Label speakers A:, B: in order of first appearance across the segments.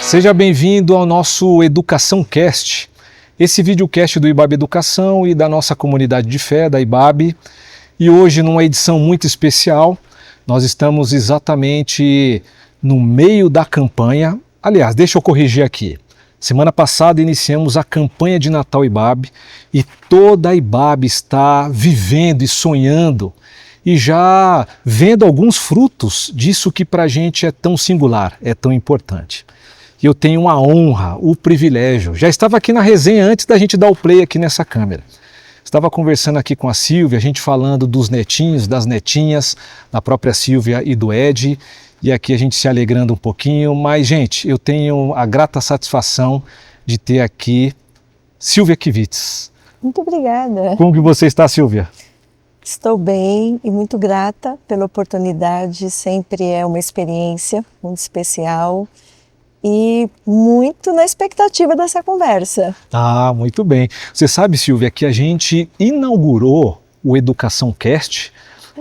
A: Seja bem-vindo ao nosso Educação Cast, esse videocast do IBAB Educação e da nossa comunidade de fé, da IBAB. E hoje, numa edição muito especial, nós estamos exatamente no meio da campanha. Aliás, deixa eu corrigir aqui. Semana passada iniciamos a campanha de Natal IBAB e toda a IBAB está vivendo e sonhando e já vendo alguns frutos disso que para a gente é tão singular, é tão importante. E eu tenho a honra, o privilégio, já estava aqui na resenha antes da gente dar o play aqui nessa câmera. Estava conversando aqui com a Silvia, a gente falando dos netinhos, das netinhas, da própria Silvia e do Ed, e aqui a gente se alegrando um pouquinho, mas gente, eu tenho a grata satisfação de ter aqui Silvia Kivitz.
B: Muito obrigada.
A: Como que você está, Silvia?
B: Estou bem e muito grata pela oportunidade, sempre é uma experiência muito especial e muito na expectativa dessa conversa.
A: Ah, muito bem. Você sabe, Silvia, que a gente inaugurou o Educação Cast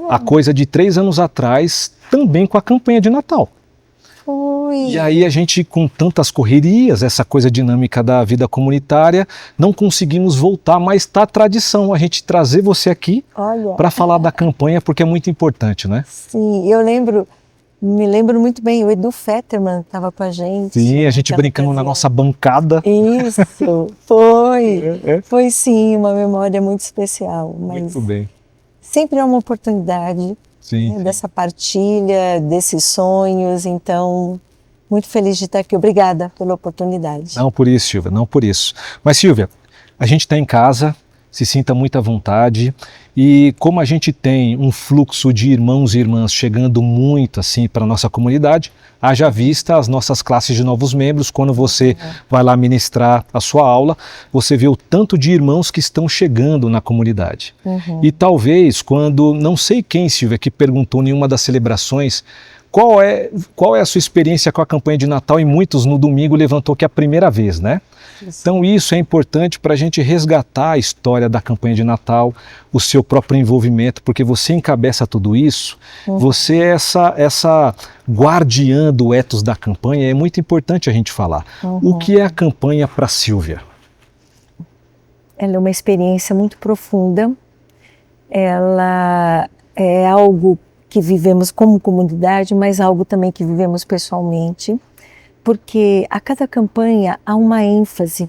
A: há coisa de 3 anos atrás, também com a campanha de Natal.
B: Oi.
A: E aí a gente, com tantas correrias, essa coisa dinâmica da vida comunitária, não conseguimos voltar, mas está a tradição a gente trazer você aqui para falar da campanha, porque é muito importante, né?
B: Sim, me lembro muito bem, o Edu Fetterman estava com a gente.
A: Sim, a gente brincando na nossa bancada.
B: Isso, foi. Foi sim, uma memória muito especial. Mas
A: muito bem.
B: Sempre é uma oportunidade.
A: Sim,
B: né, dessa partilha, desses sonhos, então, muito feliz de estar aqui. Obrigada pela oportunidade.
A: Não por isso, Silvia, não por isso. Mas, Silvia, a gente está em casa, se sinta muito à vontade, e como a gente tem um fluxo de irmãos e irmãs chegando muito assim para a nossa comunidade, haja vista as nossas classes de novos membros, quando você vai lá ministrar a sua aula, você vê o tanto de irmãos que estão chegando na comunidade. E talvez quando, não sei quem, Silvia, que perguntou em uma das celebrações, qual é a sua experiência com a campanha de Natal, e muitos no domingo levantou que é a primeira vez, né? Então isso é importante para a gente resgatar a história da campanha de Natal, o seu próprio envolvimento, porque você encabeça tudo isso, você é essa guardiã do ethos da campanha, é muito importante a gente falar. O que é a campanha para Silvia?
B: Ela é uma experiência muito profunda, ela é algo que vivemos como comunidade, mas algo também que vivemos pessoalmente, porque a cada campanha há uma ênfase,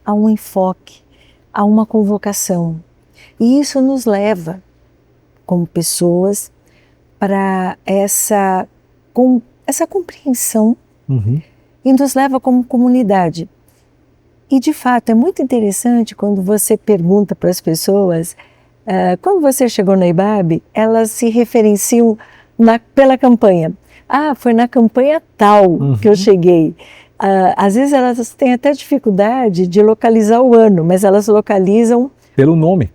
B: há um enfoque, há uma convocação. E isso nos leva, como pessoas, para essa compreensão e nos leva como comunidade. E, de fato, é muito interessante quando você pergunta para as pessoas, quando você chegou na IBAB, elas se referenciam pela campanha. Ah, foi na campanha tal que eu cheguei. Às vezes elas têm até dificuldade de localizar o ano, mas elas localizam
A: pelo nome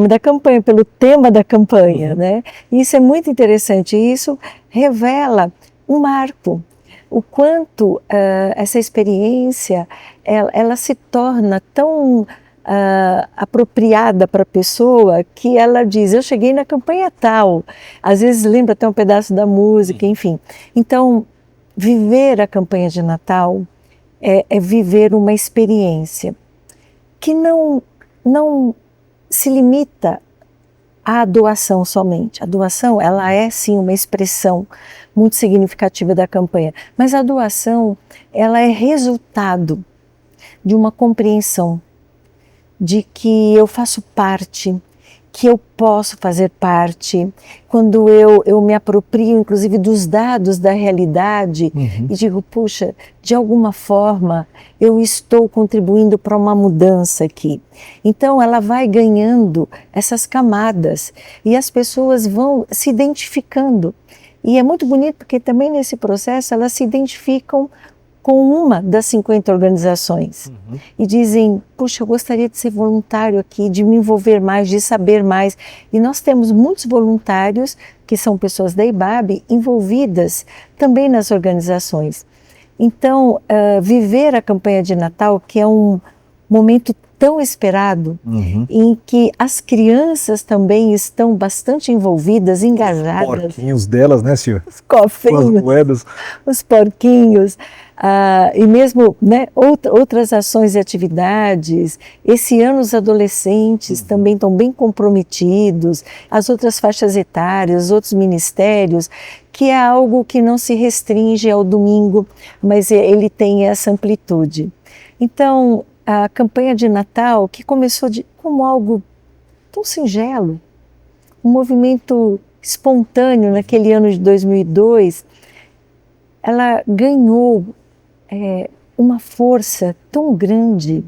B: da campanha, pelo tema da campanha, né? E isso é muito interessante. E isso revela um marco. O quanto essa experiência ela se torna tão apropriada para a pessoa que ela diz, eu cheguei na campanha tal, às vezes lembra até um pedaço da música, enfim. Então, viver a campanha de Natal é viver uma experiência que não se limita à doação somente. A doação, ela é sim uma expressão muito significativa da campanha, mas a doação, ela é resultado de uma compreensão de que eu faço parte, que eu posso fazer parte, quando eu me aproprio, inclusive, dos dados da realidade e digo, puxa, de alguma forma eu estou contribuindo para uma mudança aqui. Então ela vai ganhando essas camadas e as pessoas vão se identificando. E é muito bonito porque também nesse processo elas se identificam com uma das 50 organizações e dizem, puxa, eu gostaria de ser voluntário aqui, de me envolver mais, de saber mais. E nós temos muitos voluntários, que são pessoas da IBAB, envolvidas também nas organizações. Então, viver a campanha de Natal, que é um momento tão esperado, em que as crianças também estão bastante envolvidas, engajadas.
A: Os porquinhos delas, né, Silvia?
B: Os cofrinhos,
A: as moedas.
B: os porquinhos. e mesmo, né, outras ações e atividades. Esse ano os adolescentes também estão bem comprometidos, as outras faixas etárias, os outros ministérios, que é algo que não se restringe ao domingo, mas ele tem essa amplitude. Então, a campanha de Natal, que começou como algo tão singelo, um movimento espontâneo naquele ano de 2002, ela ganhou uma força tão grande,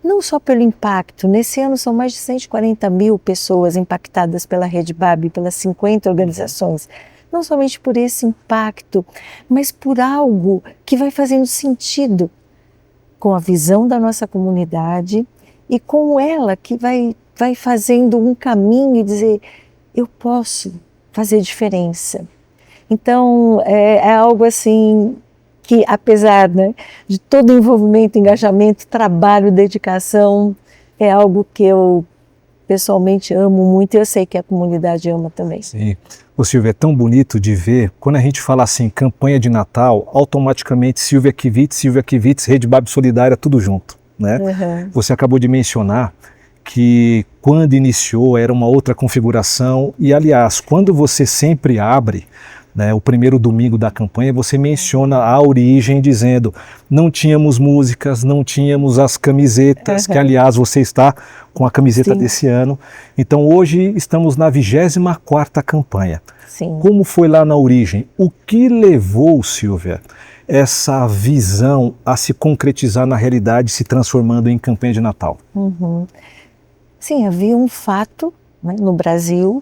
B: não só pelo impacto. Nesse ano são mais de 140 mil pessoas impactadas pela Rede Babi, pelas 50 organizações, não somente por esse impacto, mas por algo que vai fazendo sentido com a visão da nossa comunidade e com ela que vai fazendo um caminho e dizer, eu posso fazer diferença. Então, é algo assim que, apesar, né, de todo o envolvimento, engajamento, trabalho, dedicação, é algo que eu pessoalmente amo muito e eu sei que a comunidade ama também.
A: Sim. Ô Silvia, é tão bonito de ver, quando a gente fala assim, campanha de Natal, automaticamente Silvia Kivitz, Rede Babi Solidária, tudo junto, né?
B: Uhum.
A: Você acabou de mencionar que quando iniciou era uma outra configuração e, aliás, quando você sempre abre, né, o primeiro domingo da campanha, você menciona a origem dizendo, não tínhamos músicas, não tínhamos as camisetas, que aliás você está com a camiseta desse ano. Então hoje estamos na 24ª campanha.
B: Sim.
A: Como foi lá na origem? O que levou, Silvia, essa visão a se concretizar na realidade, se transformando em campanha de Natal?
B: Uhum. Sim, havia um fato, né, no Brasil,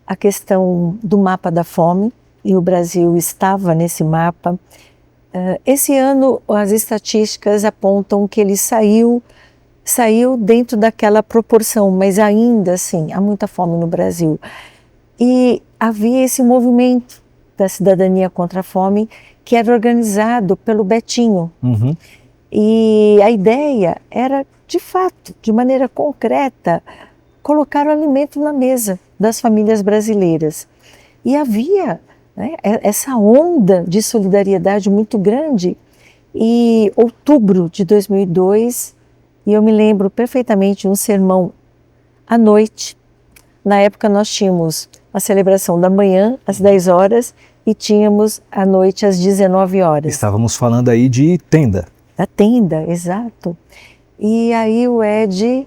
B: a questão do mapa da fome, e o Brasil estava nesse mapa. Esse ano as estatísticas apontam que ele saiu dentro daquela proporção, mas ainda assim há muita fome no Brasil. E havia esse movimento da cidadania contra a fome que era organizado pelo Betinho.
A: Uhum.
B: E a ideia era, de fato, de maneira concreta, colocar o alimento na mesa das famílias brasileiras. E havia, né, essa onda de solidariedade muito grande. E outubro de 2002, e eu me lembro perfeitamente de um sermão à noite. Na época nós tínhamos a celebração da manhã às 10 horas e tínhamos à noite às 19 horas.
A: Estávamos falando aí de tenda.
B: Da tenda, exato. E aí o Ed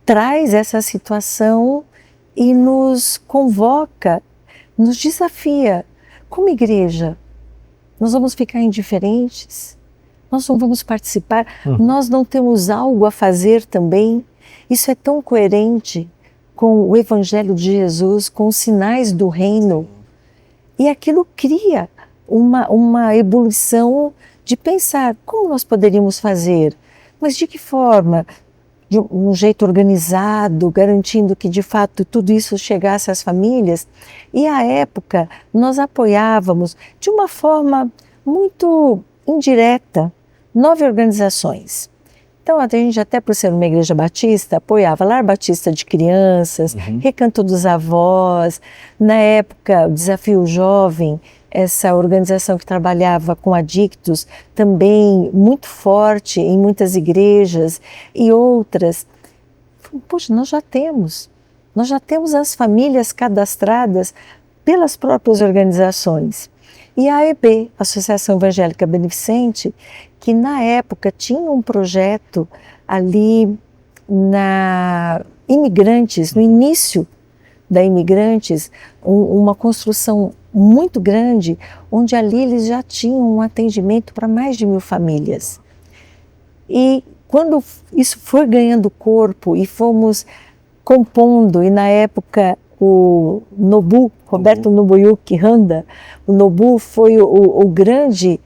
B: traz essa situação e nos convoca, nos desafia. Como igreja, nós vamos ficar indiferentes? Nós não vamos participar? Nós não temos algo a fazer também? Isso é tão coerente com o Evangelho de Jesus, com os sinais do reino. E aquilo cria uma ebulição de pensar como nós poderíamos fazer, mas de que forma? De um jeito organizado, garantindo que de fato tudo isso chegasse às famílias. E à época nós apoiávamos de uma forma muito indireta 9 organizações. Então a gente, até por ser uma igreja batista, apoiava Lar Batista de Crianças, Recanto dos Avós, na época o Desafio Jovem, essa organização que trabalhava com adictos, também muito forte em muitas igrejas e outras. Poxa, nós já temos as famílias cadastradas pelas próprias organizações. E a AEB, Associação Evangélica Beneficente, que na época tinha um projeto ali na Imigrantes, no início da Imigrantes, uma construção muito grande, onde ali eles já tinham um atendimento para mais de 1000 famílias. E quando isso foi ganhando corpo e fomos compondo, e na época o Nobu, Roberto Nobuyuki Handa, o Nobu foi o grande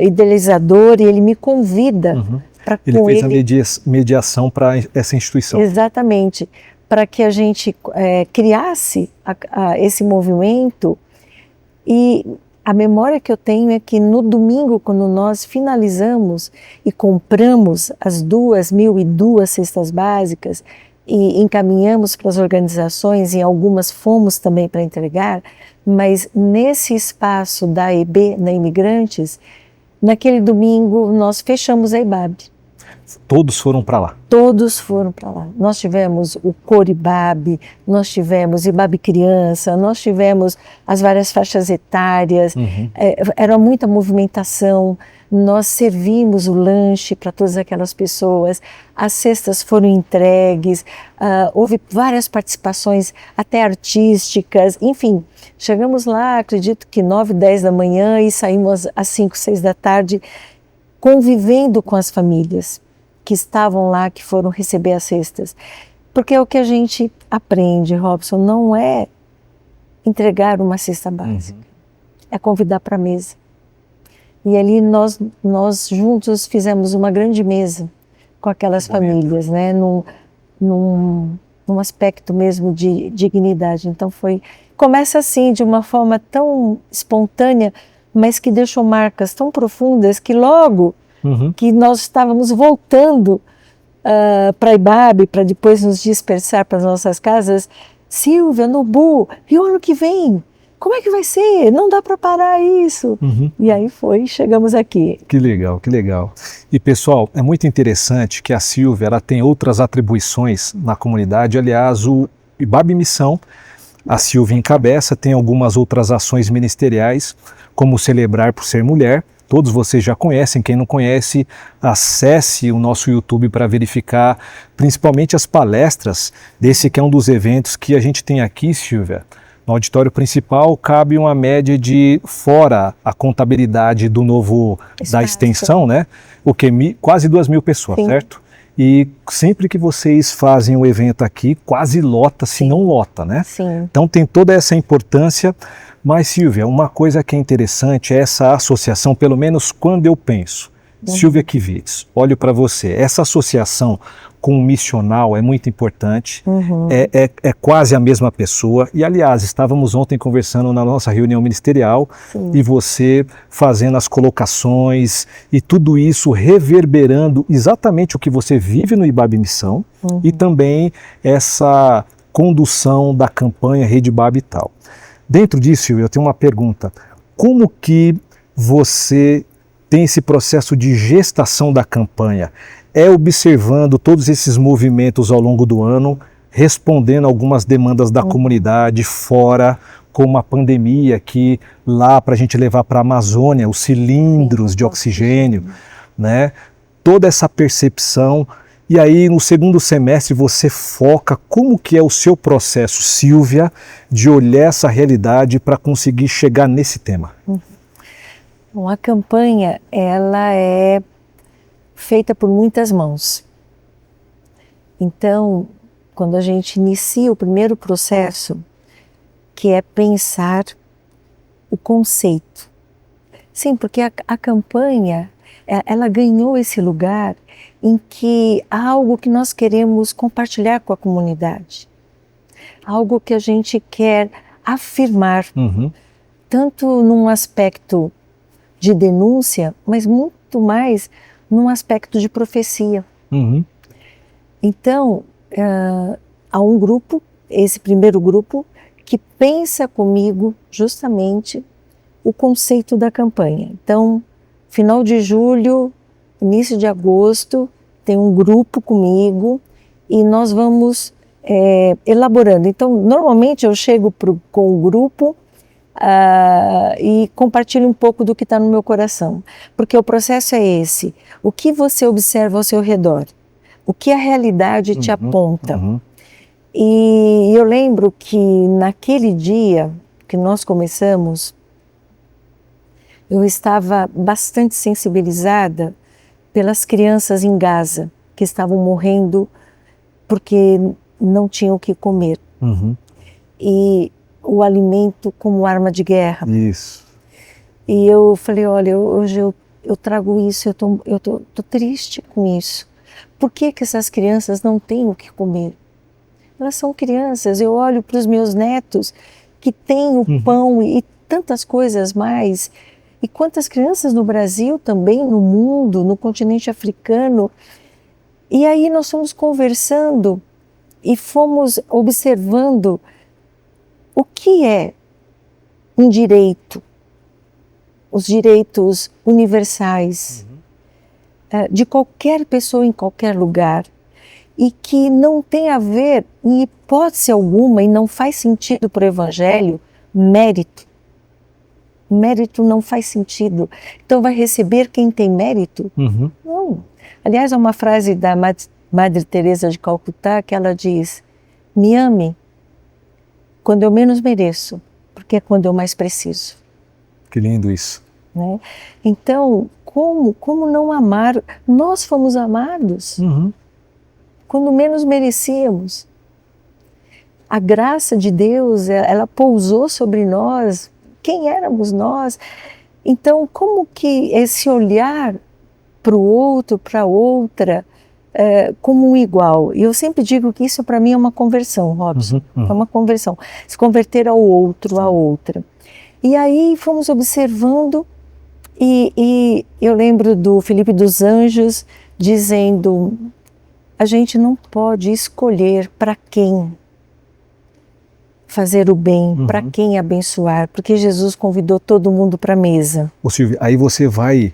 B: idealizador, e ele me convida para
A: ele fez a mediação para essa instituição.
B: Exatamente, para que a gente criasse esse movimento. E a memória que eu tenho é que no domingo, quando nós finalizamos e compramos as 2.002 cestas básicas e encaminhamos para as organizações, e algumas fomos também para entregar, mas nesse espaço da EB, na Imigrantes, naquele domingo nós fechamos a IBAB.
A: Todos foram para lá?
B: Todos foram para lá. Nós tivemos o Cor IBAB, nós tivemos IBAB Criança, nós tivemos as várias faixas etárias, era muita movimentação, nós servimos o lanche para todas aquelas pessoas, as cestas foram entregues, houve várias participações, até artísticas, enfim. Chegamos lá, acredito que 9, 10 da manhã e saímos às 5, 6 da tarde, convivendo com as famílias que estavam lá, que foram receber as cestas. Porque é o que a gente aprende, Robson, não é entregar uma cesta básica, é convidar para a mesa. E ali nós juntos fizemos uma grande mesa com aquelas famílias, né? Num aspecto mesmo de dignidade. Então começa assim, de uma forma tão espontânea, mas que deixou marcas tão profundas que logo que nós estávamos voltando para a IBAB, para depois nos dispersar para as nossas casas, Silvia, Nubu, e o ano que vem? Como é que vai ser? Não dá para parar isso. E aí chegamos aqui.
A: Que legal, que legal. E pessoal, é muito interessante que a Silvia ela tem outras atribuições na comunidade. Aliás, o IBAB Missão, a Silvia encabeça, tem algumas outras ações ministeriais, como Celebrar por Ser Mulher. Todos vocês já conhecem, quem não conhece, acesse o nosso YouTube para verificar principalmente as palestras desse que é um dos eventos que a gente tem aqui, Silvia. No auditório principal cabe uma média de, fora a contabilidade do novo, da extensão, né? O que? Quase 2.000 pessoas, sim, certo? E sempre que vocês fazem o evento aqui, quase lota, se não lota, né?
B: Sim.
A: Então tem toda essa importância. Mas, Silvia, uma coisa que é interessante é essa associação, pelo menos quando eu penso, Silvia Kivitz, olho para você, essa associação com o missional é muito importante, é quase a mesma pessoa, e aliás, estávamos ontem conversando na nossa reunião ministerial, sim, e você fazendo as colocações e tudo isso reverberando exatamente o que você vive no IBAB Missão, e também essa condução da campanha Rede IBAB e tal. Dentro disso, eu tenho uma pergunta. Como que você tem esse processo de gestação da campanha? É observando todos esses movimentos ao longo do ano, respondendo algumas demandas da comunidade fora, como a pandemia aqui, lá para a gente levar para a Amazônia, os cilindros de oxigênio, né? Toda essa percepção. E aí, no segundo semestre, você foca como que é o seu processo, Silvia, de olhar essa realidade para conseguir chegar nesse tema.
B: Bom, a campanha, ela é feita por muitas mãos. Então, quando a gente inicia o primeiro processo, que é pensar o conceito. Sim, porque a campanha, ela ganhou esse lugar em que há algo que nós queremos compartilhar com a comunidade, algo que a gente quer afirmar, tanto num aspecto de denúncia, mas muito mais num aspecto de profecia. Então, há um grupo, esse primeiro grupo, que pensa comigo justamente o conceito da campanha. Então, final de julho, início de agosto, tem um grupo comigo e nós vamos elaborando. Então, normalmente eu chego com o grupo e compartilho um pouco do que está no meu coração, porque o processo é esse. O que você observa ao seu redor? O que a realidade te aponta? E eu lembro que naquele dia que nós começamos, eu estava bastante sensibilizada pelas crianças em Gaza, que estavam morrendo porque não tinham o que comer. E o alimento como arma de guerra.
A: Isso.
B: E eu falei, olha, hoje eu trago isso, eu tô triste com isso. Por que essas crianças não têm o que comer? Elas são crianças, eu olho para os meus netos que têm o pão e tantas coisas mais. E quantas crianças no Brasil também, no mundo, no continente africano. E aí nós fomos conversando e fomos observando o que é um direito, os direitos universais de qualquer pessoa em qualquer lugar, e que não tem a ver, em hipótese alguma, e não faz sentido para o Evangelho, mérito. Mérito não faz sentido. Então vai receber quem tem mérito? Não. Aliás, há uma frase da Madre Teresa de Calcutá que ela diz: me ame quando eu menos mereço, porque é quando eu mais preciso.
A: Que lindo isso.
B: Né? Então, como não amar? Nós fomos amados quando menos merecíamos. A graça de Deus, ela pousou sobre nós. Quem éramos nós? Então, como que esse olhar para o outro, para outra, como um igual? E eu sempre digo que isso para mim é uma conversão, Robson. É uma conversão. Se converter ao outro, à outra. E aí fomos observando, e eu lembro do Felipe dos Anjos dizendo: a gente não pode escolher para quem fazer o bem, para quem abençoar, porque Jesus convidou todo mundo para a mesa.
A: Ô Silvia, aí você vai,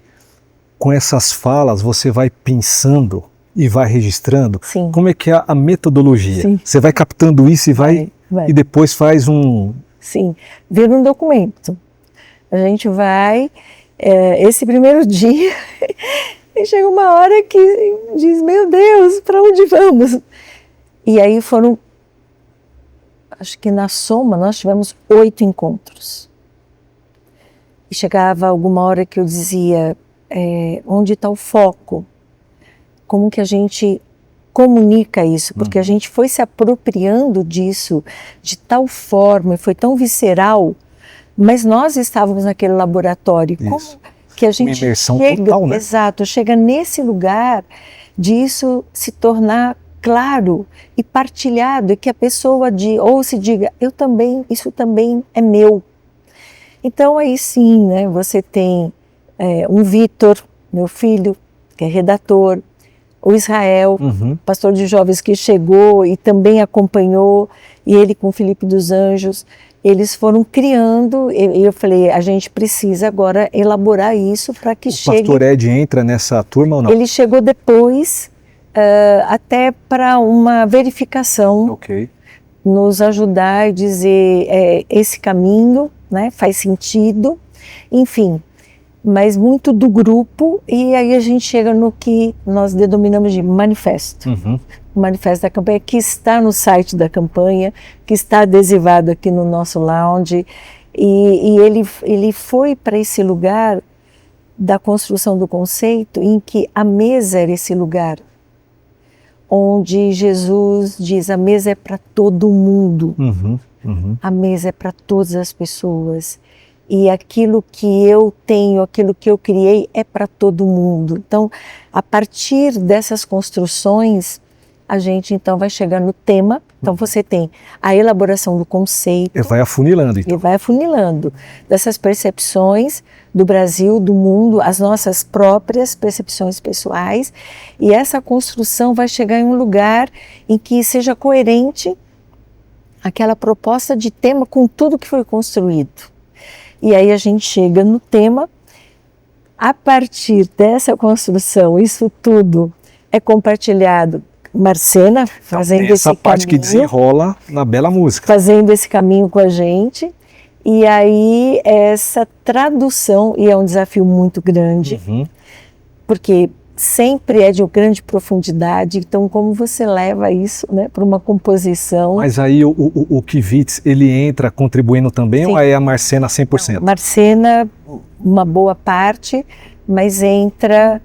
A: com essas falas, você vai pensando e vai registrando.
B: Sim.
A: Como é que é a metodologia?
B: Sim.
A: Você vai captando isso e
B: vai.
A: E depois faz um...
B: Sim, vira um documento. A gente vai, esse primeiro dia, e chega uma hora que diz: meu Deus, para onde vamos? E aí foram, acho que na soma nós tivemos 8 encontros. E chegava alguma hora que eu dizia: onde está o foco? Como que a gente comunica isso? Porque a gente foi se apropriando disso de tal forma, e foi tão visceral, mas nós estávamos naquele laboratório.
A: Isso.
B: Como que a gente
A: uma imersão
B: chega,
A: total, né?
B: Exato, chega nesse lugar disso se tornar claro e partilhado, e que a pessoa ou se diga: eu também, isso também é meu. Então aí sim, né, você tem um Vitor, meu filho, que é redator, o Israel, pastor de jovens, que chegou e também acompanhou, e ele com o Felipe dos Anjos, eles foram criando, e eu falei: a gente precisa agora elaborar isso para que chegue...
A: O pastor Ed entra nessa turma ou não?
B: Ele chegou depois, até para uma verificação, nos ajudar e dizer: esse caminho, né, faz sentido, enfim, mas muito do grupo. E aí a gente chega no que nós denominamos de manifesto. O manifesto da campanha, que está no site da campanha, que está adesivado aqui no nosso lounge, e ele foi para esse lugar da construção do conceito, em que a mesa era esse lugar onde Jesus diz: a mesa é para todo mundo, a mesa é para todas as pessoas, e aquilo que eu tenho, aquilo que eu criei é para todo mundo. Então, a partir dessas construções, a gente então vai chegar no tema. Então você tem a elaboração do conceito.
A: E vai afunilando, então.
B: E vai afunilando dessas percepções do Brasil, do mundo, as nossas próprias percepções pessoais. E essa construção vai chegar em um lugar em que seja coerente aquela proposta de tema com tudo que foi construído. E aí a gente chega no tema. A partir dessa construção, isso tudo é compartilhado. Marcena fazendo esse caminho. Essa
A: parte que desenrola na bela música.
B: Fazendo esse caminho com a gente. E aí essa tradução, e é um desafio muito grande, porque sempre é de grande profundidade. Então, como você leva isso, né, para uma composição?
A: Mas aí o Kivitz, ele entra contribuindo também? Sim. Ou é a Marcena 100%?
B: Não, Marcena, uma boa parte, mas entra...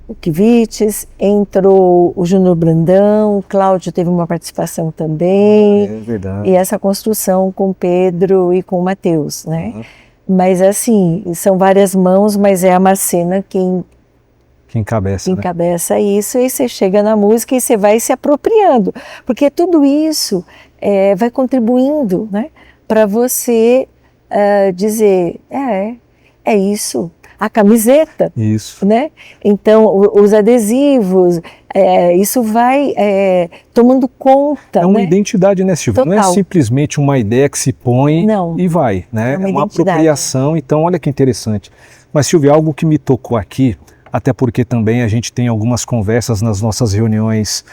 B: o Kivitz, entrou o Júnior Brandão, o Cláudio teve uma participação também.
A: É verdade.
B: E essa construção com o Pedro e com o Matheus, né? Mas assim, são várias mãos, mas é a Marcena quem encabeça isso. E você chega na música e você vai se apropriando, porque tudo isso vai contribuindo, né, para você dizer: é isso. a camiseta,
A: Isso.
B: né? Então, os adesivos, isso vai tomando conta.
A: É uma
B: né?
A: identidade, né, Silvia? Não é
B: Total.
A: simplesmente uma ideia que se põe
B: Não.
A: e vai, né?
B: É uma
A: uma
B: identidade.
A: apropriação, então olha que interessante. Mas, Silvia, algo que me tocou aqui, até porque também a gente tem algumas conversas nas nossas reuniões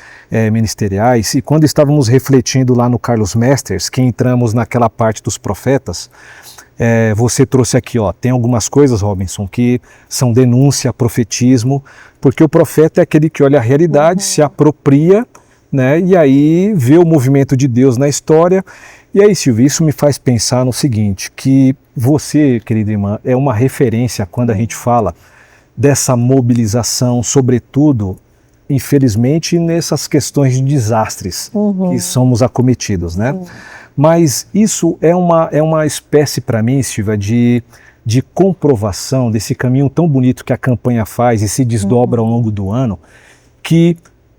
A: ministeriais, e quando estávamos refletindo lá no Carlos Mesters, que entramos naquela parte dos profetas, você trouxe aqui, ó, tem algumas coisas, Robinson, que são denúncia, profetismo, porque o profeta é aquele que olha a realidade, se apropria, né, e aí vê o movimento de Deus na história. E aí, Silvia, isso me faz pensar no seguinte, que você, querida irmã, é uma referência quando a gente fala dessa mobilização, sobretudo, infelizmente, nessas questões de desastres que somos acometidos, né? Mas isso é uma espécie, para mim, Silvia, de comprovação desse caminho tão bonito que a campanha faz e se desdobra ao longo do ano, que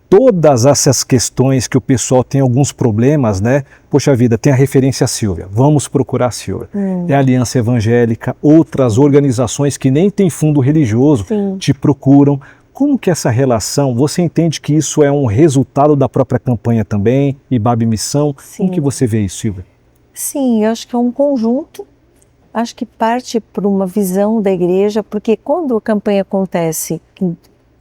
A: todas essas questões que o pessoal tem alguns problemas, né? Poxa vida, tem a referência a Silvia, vamos procurar a Silvia. É a Aliança Evangélica, outras organizações que nem têm fundo religioso te procuram. Como que essa relação, você entende que isso é um resultado da própria campanha também, IBAB Missão?
B: Sim.
A: Como que você vê isso, Silvia?
B: Sim, eu acho que é um conjunto, acho que parte por uma visão da igreja, porque quando a campanha acontece em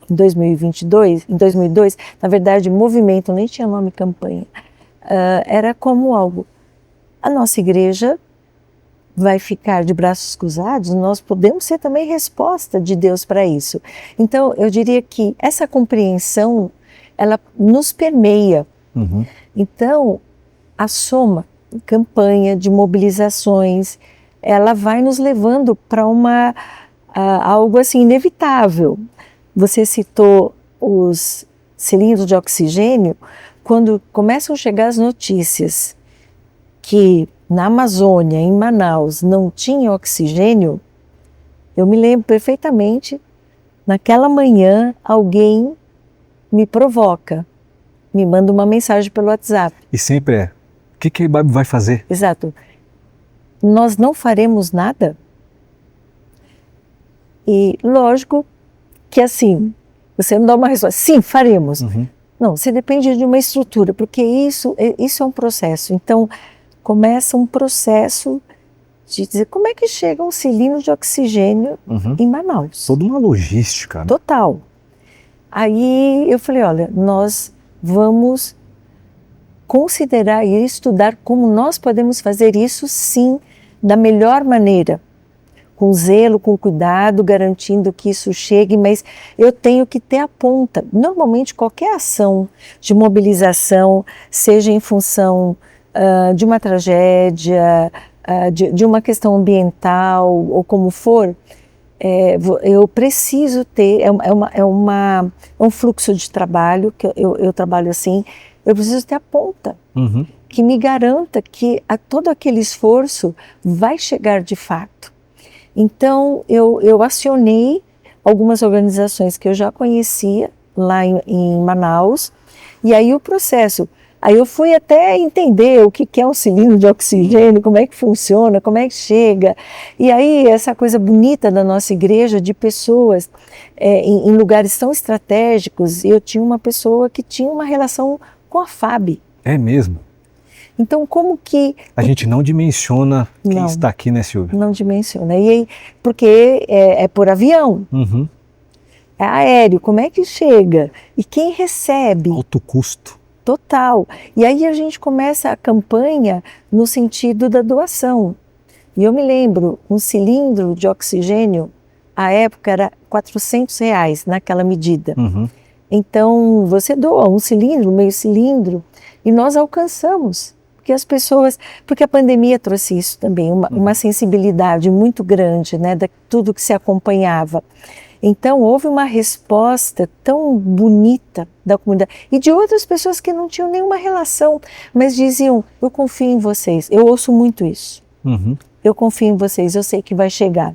B: 2022, em 2002, na verdade, movimento, nem tinha nome campanha, era como algo, a nossa igreja vai ficar de braços cruzados, nós podemos ser também resposta de Deus para isso. Então, eu diria que essa compreensão, ela nos permeia. Então, a soma, campanha de mobilizações, ela vai nos levando para algo assim inevitável. Você citou os cilindros de oxigênio, quando começam a chegar as notícias que na Amazônia, em Manaus, não tinha oxigênio, eu me lembro perfeitamente, naquela manhã alguém me provoca, me manda uma mensagem pelo WhatsApp.
A: E sempre o que a IBAB vai fazer?
B: Exato. Nós não faremos nada? E lógico que assim, você me dá uma resposta, sim, faremos. Não, você depende de uma estrutura, porque isso é um processo. Então, começa um processo de dizer como é que chega um cilindro de oxigênio em Manaus.
A: Toda uma logística. Né?
B: Total. Aí eu falei, olha, nós vamos considerar e estudar como nós podemos fazer isso, sim, da melhor maneira. Com zelo, com cuidado, garantindo que isso chegue, mas eu tenho que ter a ponta. Normalmente, qualquer ação de mobilização, seja em função de uma tragédia, de uma questão ambiental ou como for, eu preciso ter, é um fluxo de trabalho, que eu trabalho assim, eu preciso ter a ponta, que me garanta que todo aquele esforço vai chegar de fato. Então, eu acionei algumas organizações que eu já conhecia lá em Manaus, e aí o processo, aí eu fui até entender o que é um cilindro de oxigênio, como é que funciona, como é que chega, e aí essa coisa bonita da nossa igreja, de pessoas em lugares tão estratégicos, eu tinha uma pessoa que tinha uma relação com a FAB.
A: É mesmo?
B: Então, como que...
A: A gente não dimensiona quem está aqui, né, Silvia?
B: Não dimensiona. E aí, porque é por avião, é aéreo, como é que chega? E quem recebe?
A: Alto custo.
B: Total. E aí a gente começa a campanha no sentido da doação. E eu me lembro, um cilindro de oxigênio, à época era R$400 naquela medida. Então, você doa um cilindro, meio cilindro, e nós alcançamos. Porque as pessoas, porque a pandemia trouxe isso também, uma sensibilidade muito grande, né, de tudo que se acompanhava. Então, houve uma resposta tão bonita da comunidade e de outras pessoas que não tinham nenhuma relação, mas diziam, eu confio em vocês. Eu ouço muito isso. Eu confio em vocês, eu sei que vai chegar.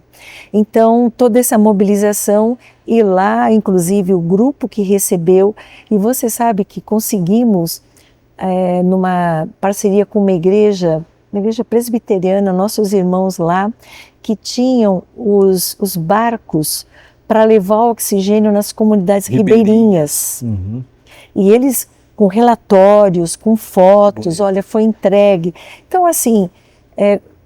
B: Então, toda essa mobilização, e lá, inclusive, o grupo que recebeu, e você sabe que conseguimos, numa parceria com uma igreja na igreja presbiteriana, nossos irmãos lá, que tinham os barcos para levar oxigênio nas comunidades ribeirinhas.
A: Uhum.
B: E eles, com relatórios, com fotos, olha, foi entregue. Então, assim,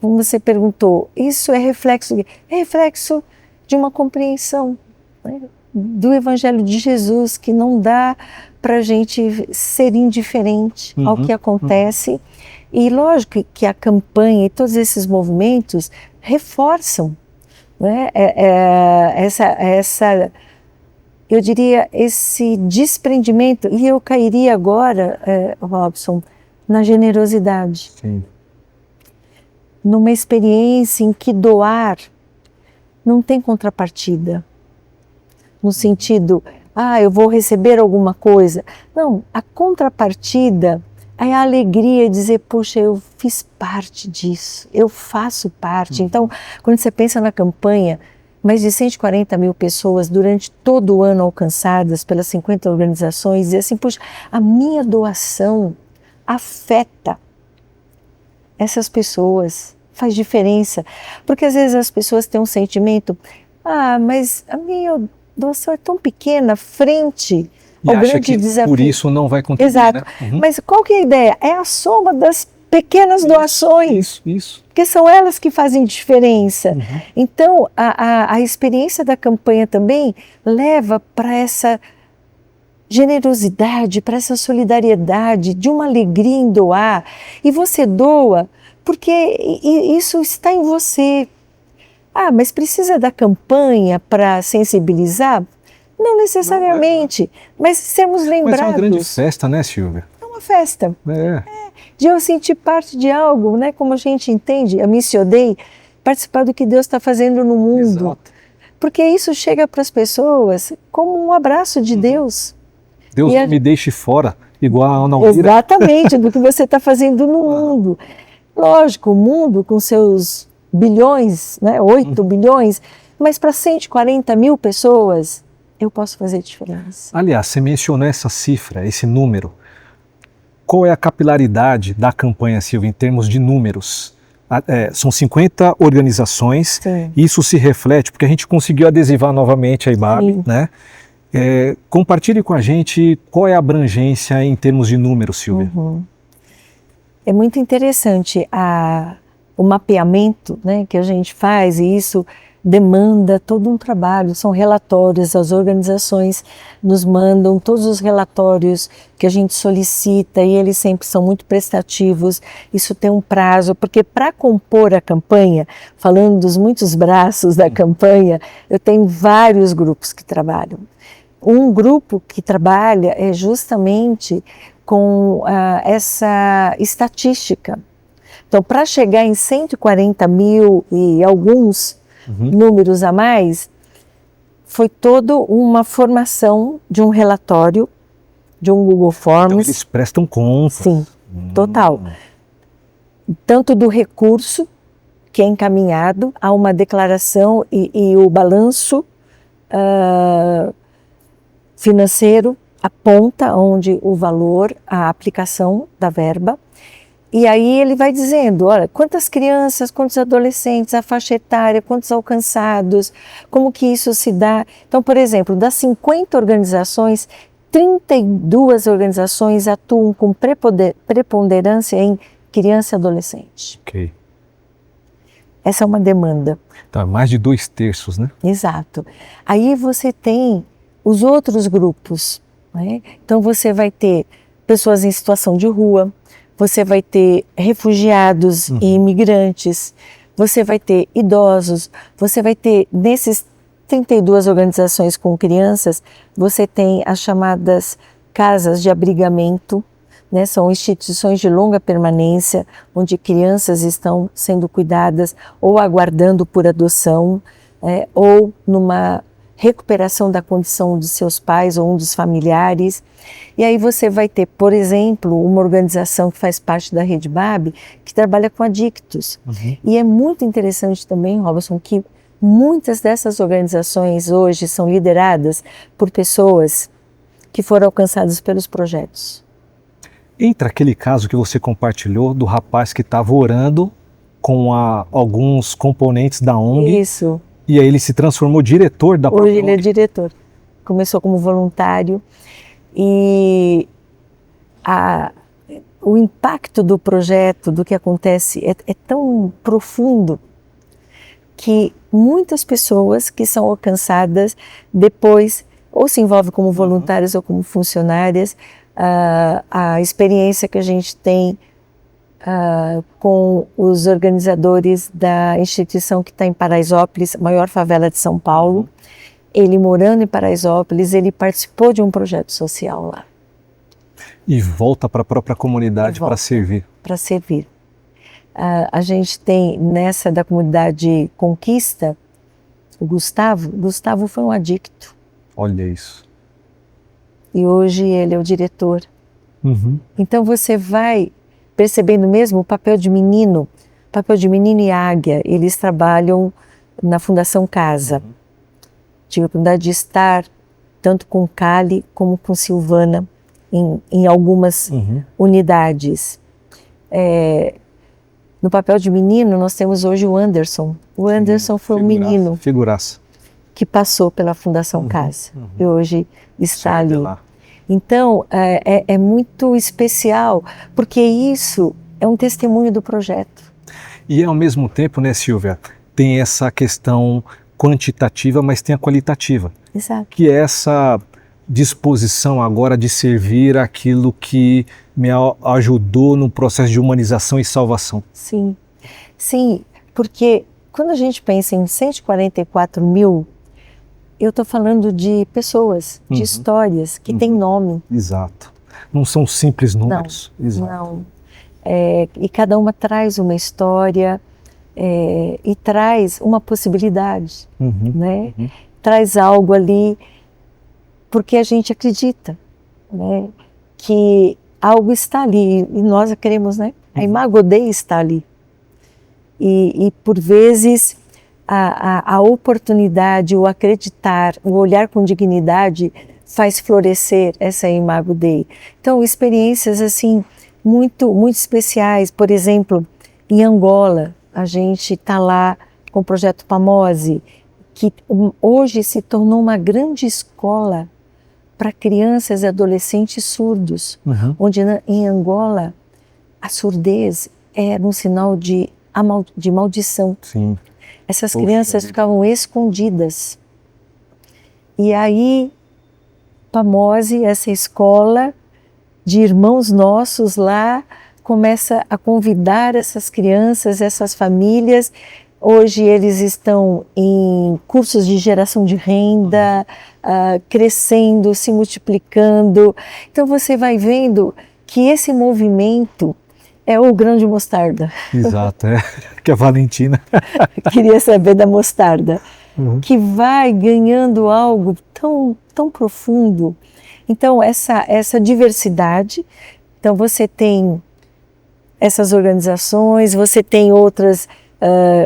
B: como você perguntou, isso é reflexo de uma compreensão, né, do Evangelho de Jesus, que não dá para a gente ser indiferente ao que acontece. E lógico que a campanha e todos esses movimentos reforçam, né, eu diria, esse desprendimento. E eu cairia agora, Robson, na generosidade.
A: Sim.
B: Numa experiência em que doar não tem contrapartida. No sentido, eu vou receber alguma coisa. Não, a contrapartida é a alegria de dizer, poxa, eu fiz parte disso, eu faço parte. Então, quando você pensa na campanha, mais de 140 mil pessoas durante todo o ano alcançadas pelas 50 organizações, e assim, poxa, a minha doação afeta essas pessoas, faz diferença. Porque às vezes as pessoas têm um sentimento, mas a minha doação é tão pequena frente
A: e
B: ao
A: acha
B: grande
A: que
B: desafio.
A: Por isso não vai contribuir.
B: Exato.
A: Né?
B: Mas qual que é a ideia? É a soma das pequenas doações.
A: Isso.
B: Porque são elas que fazem diferença. Então, a experiência da campanha também leva para essa generosidade, para essa solidariedade, de uma alegria em doar. E você doa porque isso está em você. Mas precisa da campanha para sensibilizar? Não necessariamente, mas sermos lembrados.
A: Mas é uma grande festa, né, Silvia?
B: É uma festa. De eu sentir parte de algo, né? Como a gente entende, a Missio Dei, participar do que Deus está fazendo no mundo.
A: Exato.
B: Porque isso chega para as pessoas como um abraço de Deus.
A: Deus não me deixe fora, igual a Ana Almira.
B: Exatamente, do que você está fazendo no mundo. Lógico, o mundo com seus bilhões, né, 8 bilhões, mas para 140 mil pessoas, eu posso fazer diferença.
A: Aliás, você mencionou essa cifra, esse número. Qual é a capilaridade da campanha, Silvia, em termos de números? São 50 organizações.
B: Sim.
A: Isso se reflete, porque a gente conseguiu adesivar novamente a IBAB, né? Compartilhe com a gente qual é a abrangência em termos de números, Silvia.
B: É muito interessante o mapeamento, né, que a gente faz, e isso demanda todo um trabalho, são relatórios, as organizações nos mandam todos os relatórios que a gente solicita e eles sempre são muito prestativos, isso tem um prazo, porque para compor a campanha, falando dos muitos braços da campanha, eu tenho vários grupos que trabalham. Um grupo que trabalha é justamente com essa estatística. Então, para chegar em 140 mil e alguns números a mais, foi toda uma formação de um relatório, de um Google Forms.
A: Então, eles prestam conta.
B: Sim, total. Tanto do recurso que é encaminhado a uma declaração e o balanço financeiro aponta onde o valor, a aplicação da verba. E aí ele vai dizendo, olha, quantas crianças, quantos adolescentes, a faixa etária, quantos alcançados, como que isso se dá. Então, por exemplo, das 50 organizações, 32 organizações atuam com preponderância em criança e adolescente.
A: Ok.
B: Essa é uma demanda.
A: Então, é mais de 2/3, né?
B: Exato. Aí você tem os outros grupos, né? Então você vai ter pessoas em situação de rua, você vai ter refugiados e imigrantes, você vai ter idosos, você vai ter, nesses 32 organizações com crianças, você tem as chamadas casas de abrigamento, né? São instituições de longa permanência, onde crianças estão sendo cuidadas ou aguardando por adoção, ou numa recuperação da condição de seus pais ou um dos familiares. E aí você vai ter, por exemplo, uma organização que faz parte da Rede IBAB, que trabalha com adictos. E é muito interessante também, Robson, que muitas dessas organizações hoje são lideradas por pessoas que foram alcançadas pelos projetos.
A: Entra aquele caso que você compartilhou do rapaz que estava orando com alguns componentes da ONG.
B: Isso.
A: E aí ele se transformou diretor da própria
B: Hoje ele é
A: ONG.
B: diretor. Começou como voluntário e o impacto do projeto, do que acontece, é tão profundo que muitas pessoas que são alcançadas depois ou se envolvem como voluntárias ou como funcionárias. A experiência que a gente tem com os organizadores da instituição que está em Paraisópolis, a maior favela de São Paulo. Ele morando em Paraisópolis, ele participou de um projeto social lá.
A: E volta para a própria comunidade para servir.
B: Para servir. A gente tem nessa da comunidade Conquista, o Gustavo. Gustavo foi um adicto.
A: Olha isso.
B: E hoje ele é o diretor. Então você vai percebendo mesmo o papel de menino e águia. Eles trabalham na Fundação Casa. Tive a oportunidade de estar tanto com Cali como com Silvana em algumas unidades. No papel de menino nós temos hoje o Anderson. O Anderson foi um menino
A: figuraça
B: que passou pela Fundação Casa e hoje está ali. Lá. Então é muito especial porque isso é um testemunho do projeto.
A: E ao mesmo tempo, né, Silvia, tem essa questão quantitativa, mas tem a qualitativa.
B: Exato.
A: Que é essa disposição agora de servir aquilo que me ajudou no processo de humanização e salvação.
B: Sim, sim, porque quando a gente pensa em 144 mil, eu estou falando de pessoas, de histórias que têm nome.
A: Exato. Não são simples números.
B: Não,
A: exato.
B: Não. E cada uma traz uma história e traz uma possibilidade, né? Traz algo ali, porque a gente acredita, né? Que algo está ali e nós queremos, né? A Imago Dei está ali. E por vezes a oportunidade, o acreditar, o olhar com dignidade faz florescer essa Imago Dei. Então, experiências assim muito, muito especiais. Por exemplo, em Angola, a gente está lá com o projeto Pamose, que hoje se tornou uma grande escola para crianças e adolescentes surdos, onde em Angola a surdez era um sinal de maldição.
A: Sim.
B: Essas crianças ficavam escondidas. E aí, Pamose, essa escola de irmãos nossos lá, começa a convidar essas crianças, essas famílias. Hoje eles estão em cursos de geração de renda, crescendo, se multiplicando. Então você vai vendo que esse movimento é o grão de mostarda.
A: Exato, que a Valentina
B: queria saber da mostarda, que vai ganhando algo tão, tão profundo. Então essa diversidade, então você tem essas organizações, você tem outras,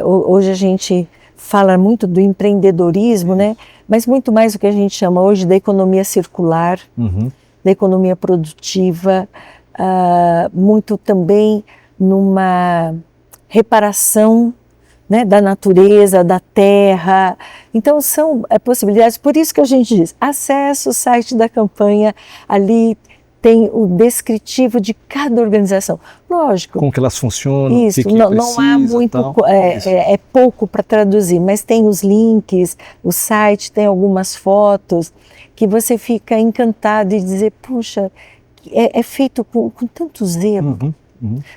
B: hoje a gente fala muito do empreendedorismo, né? Mas muito mais o que a gente chama hoje da economia circular, da economia produtiva, muito também numa reparação, né, da natureza, da terra. Então são possibilidades, por isso que a gente diz, acesse o site da campanha, ali tem o descritivo de cada organização. Lógico.
A: Como que elas funcionam,
B: isso,
A: o que
B: não
A: precisa,
B: há muito, é pouco para traduzir, mas tem os links, o site tem algumas fotos, que você fica encantado e dizer, puxa, é feito com tanto zelo,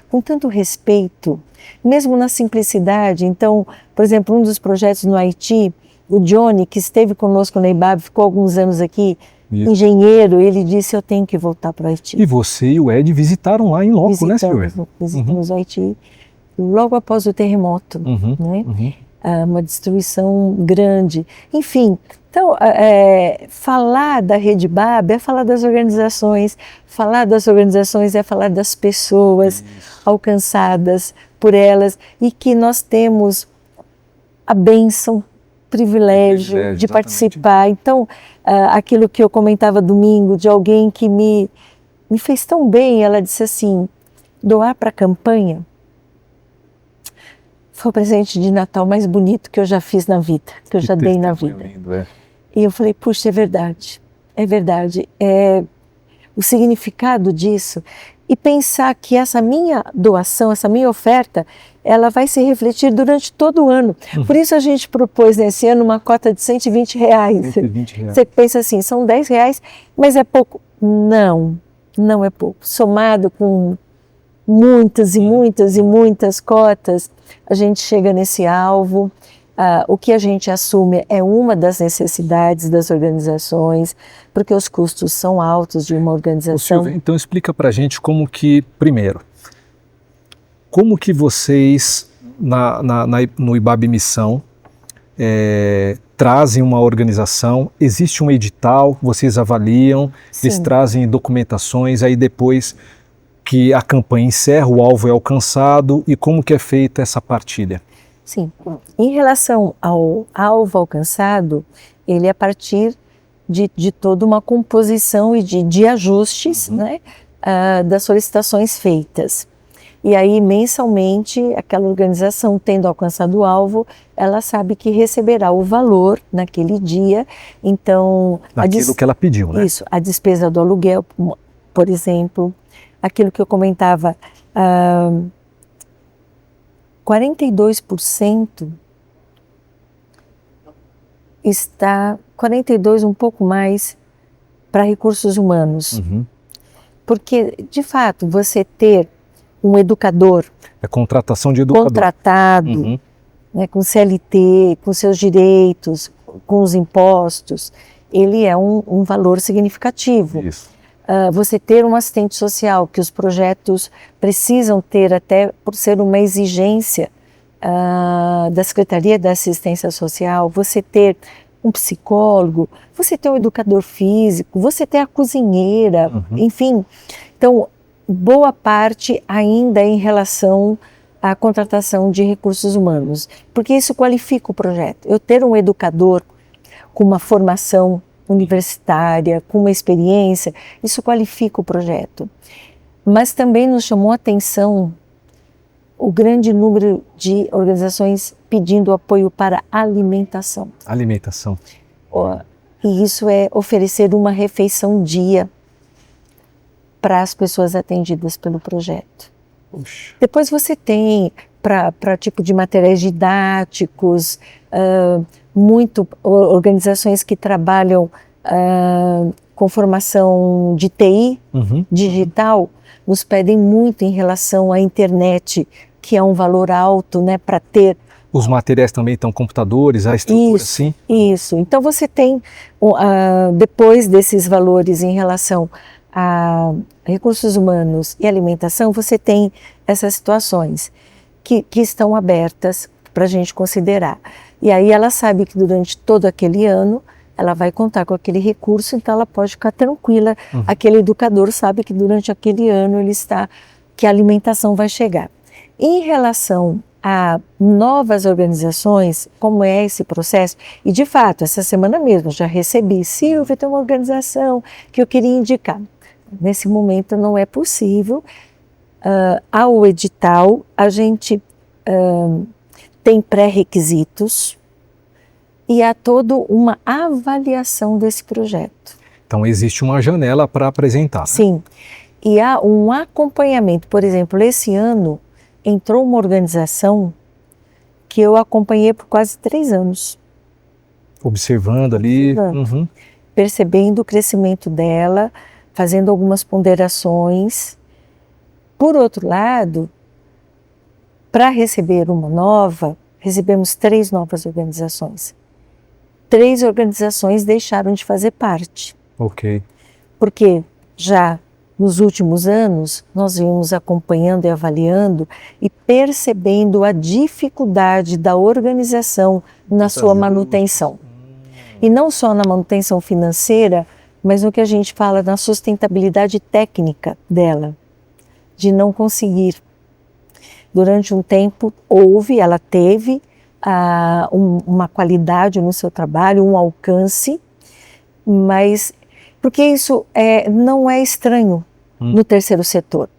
B: com tanto respeito, mesmo na simplicidade. Então, por exemplo, um dos projetos no Haiti, o Johnny, que esteve conosco na IBAB, ficou alguns anos aqui, engenheiro, ele disse, eu tenho que voltar para o Haiti.
A: E você e o Ed visitaram lá em loco, né, Silvia?
B: Visitamos o Haiti logo após o terremoto, né? Uma destruição grande. Enfim, então, falar da Rede IBAB é falar das organizações é falar das pessoas alcançadas por elas e que nós temos a bênção, privilégio de participar. Então, aquilo que eu comentava domingo, de alguém que me me fez tão bem. Ela disse assim: doar para a campanha foi o presente de Natal mais bonito que eu já fiz na vida, que eu já dei na vida.
A: Lindo,
B: E eu falei: puxa, é verdade, é verdade. O significado disso, e pensar que essa minha doação, essa minha oferta, ela vai se refletir durante todo o ano. Por isso a gente propôs nesse ano uma cota de R$120.
A: 120 reais.
B: Você pensa assim, são R$10, mas é pouco. Não, não é pouco. Somado com muitas e muitas e muitas cotas, a gente chega nesse alvo. O que a gente assume é uma das necessidades das organizações, porque os custos são altos de uma organização.
A: Silvia, então explica pra gente como que, primeiro, como que vocês no IBAB Missão trazem uma organização, existe um edital, vocês avaliam,
B: Sim.
A: eles trazem documentações, aí depois que a campanha encerra, o alvo é alcançado, e como que é feita essa partilha?
B: Sim. Em relação ao alvo alcançado, ele é a partir de toda uma composição e de ajustes, né, das solicitações feitas. E aí, mensalmente, aquela organização, tendo alcançado o alvo, ela sabe que receberá o valor naquele dia. Então,
A: Naquilo que ela pediu, né?
B: Isso, a despesa do aluguel, por exemplo, aquilo que eu comentava, 42% está, 42% um pouco mais, para recursos humanos. Porque, de fato, você ter um educador...
A: É contratação de educador.
B: Contratado, né, com CLT, com seus direitos, com os impostos, ele é um valor significativo.
A: Isso.
B: Você ter um assistente social, que os projetos precisam ter, até por ser uma exigência da Secretaria da Assistência Social, você ter um psicólogo, você ter um educador físico, você ter a cozinheira, enfim. Então, boa parte ainda é em relação à contratação de recursos humanos, porque isso qualifica o projeto. Eu ter um educador com uma formação universitária, com uma experiência, isso qualifica o projeto. Mas também nos chamou a atenção o grande número de organizações pedindo apoio para alimentação.
A: Alimentação.
B: E isso é oferecer uma refeição dia para as pessoas atendidas pelo projeto.
A: Puxa.
B: Depois você tem para tipo de materiais didáticos, organizações que trabalham com formação de TI digital, nos pedem muito em relação à internet, que é um valor alto, né, para ter.
A: Os materiais também estão computadores, a estrutura,
B: Isso,
A: sim?
B: Isso. Então você tem, depois desses valores em relação a recursos humanos e alimentação, você tem essas situações que estão abertas para a gente considerar. E aí ela sabe que durante todo aquele ano ela vai contar com aquele recurso, então ela pode ficar tranquila. Aquele educador sabe que durante aquele ano que a alimentação vai chegar. Em relação a novas organizações, como é esse processo? E de fato, essa semana mesmo já recebi: Silvia, tem uma organização que eu queria indicar. Nesse momento não é possível. Ao edital, a gente tem pré-requisitos e há toda uma avaliação desse projeto.
A: Então existe uma janela para apresentar. Né?
B: Sim, e há um acompanhamento. Por exemplo, esse ano entrou uma organização que eu acompanhei por quase 3 anos.
A: Observando ali.
B: Percebendo o crescimento dela, fazendo algumas ponderações. Por outro lado, para receber uma nova, recebemos 3 novas organizações. 3 organizações deixaram de fazer parte.
A: Ok.
B: Porque já nos últimos anos, nós vimos acompanhando e avaliando e percebendo a dificuldade da organização na sua manutenção. E não só na manutenção financeira, mas no que a gente fala na sustentabilidade técnica dela, de não conseguir. Durante um tempo ela teve uma qualidade no seu trabalho, um alcance, mas porque isso não é estranho no terceiro setor.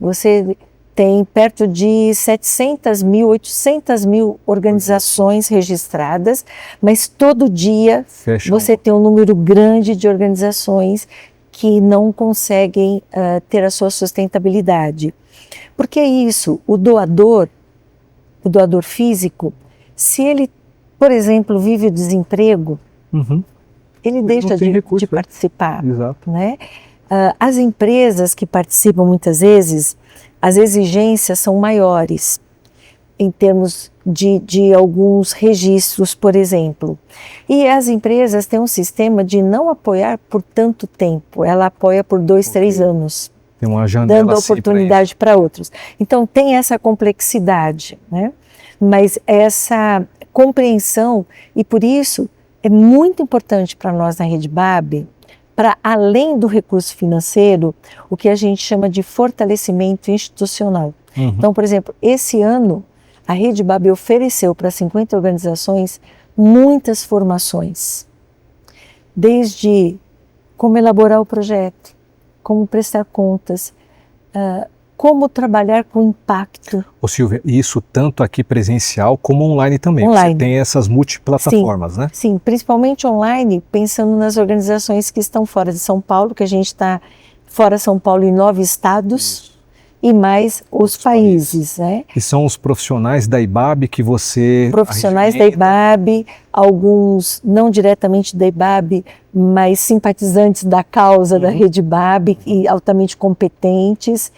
B: Você tem perto de 700 mil, 800 mil organizações registradas, mas todo dia você tem um número grande de organizações que não conseguem ter a sua sustentabilidade. Porque é isso, o doador físico, se ele, por exemplo, vive o desemprego, ele deixa de participar.
A: Exato.
B: Né? As empresas que participam muitas vezes, as exigências são maiores em termos de alguns registros, por exemplo. E as empresas têm um sistema de não apoiar por tanto tempo, ela apoia por 2, 3 anos.
A: Tem uma janela
B: dando oportunidade para outros. Então tem essa complexidade, né? Mas essa compreensão, e por isso é muito importante para nós na Rede BAB, para além do recurso financeiro, o que a gente chama de fortalecimento institucional. Então, por exemplo, esse ano a Rede BAB ofereceu para 50 organizações muitas formações, desde como elaborar o projeto, como prestar contas, como trabalhar com impacto.
A: Ô Silvia, isso tanto aqui presencial como online também.
B: Online.
A: Você tem essas multiplataformas, né?
B: Sim, principalmente online, pensando nas organizações que estão fora de São Paulo, que a gente está fora de São Paulo em 9 estados. Isso. E mais os países, né?
A: E são os profissionais da IBAB que você...
B: Profissionais da IBAB, alguns não diretamente da IBAB, mas simpatizantes da causa da Rede BAB e altamente competentes.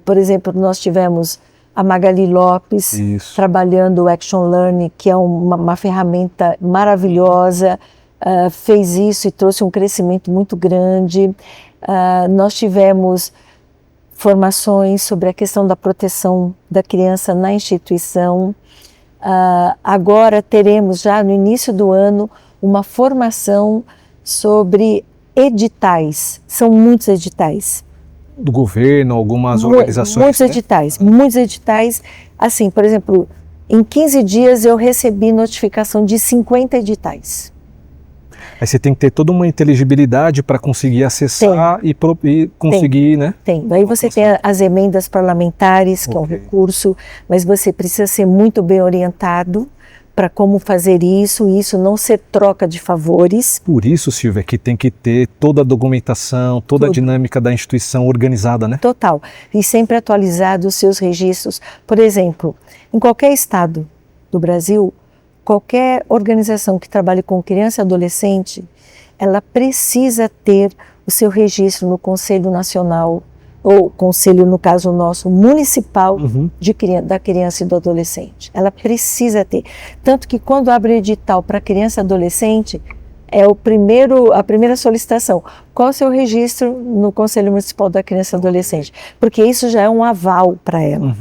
B: Por exemplo, nós tivemos a Magali Lopes trabalhando o Action Learning, que é uma ferramenta maravilhosa, fez isso e trouxe um crescimento muito grande. Nós tivemos formações sobre a questão da proteção da criança na instituição. Agora teremos já no início do ano uma formação sobre editais. São muitos editais.
A: Do governo, algumas organizações.
B: Muitos editais. Assim, por exemplo, em 15 dias eu recebi notificação de 50 editais.
A: Aí você tem que ter toda uma inteligibilidade para conseguir acessar e conseguir, né?
B: Tem. Daí você tem as emendas parlamentares, que é um recurso, mas você precisa ser muito bem orientado para como fazer isso, e isso não ser troca de favores.
A: Por isso, Silvia, que tem que ter toda a documentação, toda a dinâmica da instituição organizada, né?
B: Total. E sempre atualizado os seus registros. Por exemplo, em qualquer estado do Brasil, qualquer organização que trabalhe com criança e adolescente, ela precisa ter o seu registro no Conselho Nacional, ou Conselho, no caso nosso, Municipal da Criança e do Adolescente. Ela precisa ter. Tanto que quando abre edital para criança e adolescente, é a primeira solicitação. Qual é o seu registro no Conselho Municipal da Criança e Adolescente? Porque isso já é um aval para ela.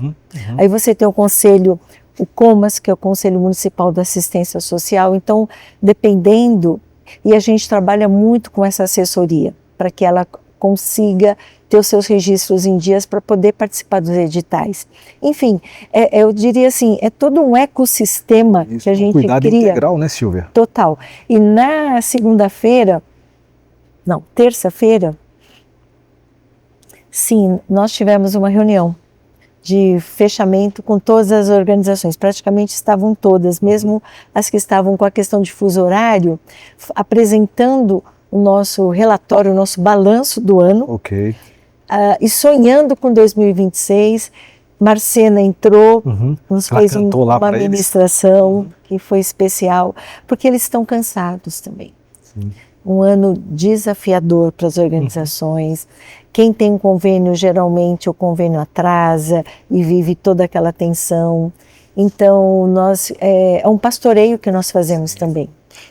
B: Aí você tem o Conselho, o COMAS, que é o Conselho Municipal da Assistência Social. Então, dependendo, e a gente trabalha muito com essa assessoria, para que ela consiga ter os seus registros em dias para poder participar dos editais. Enfim, eu diria assim, é todo um ecossistema que a gente
A: cuidado
B: cria.
A: Integral, né, Silvia?
B: Total. E na terça-feira, sim, nós tivemos uma reunião de fechamento com todas as organizações, praticamente estavam todas, mesmo as que estavam com a questão de fuso horário, apresentando o nosso relatório, o nosso balanço do ano, e sonhando com 2026. Marcena entrou, nos fez uma ministração que foi especial, porque eles estão cansados também.
A: Sim.
B: Um ano desafiador para as organizações. Quem tem convênio, geralmente o convênio atrasa e vive toda aquela tensão. Então, é um pastoreio que nós fazemos também.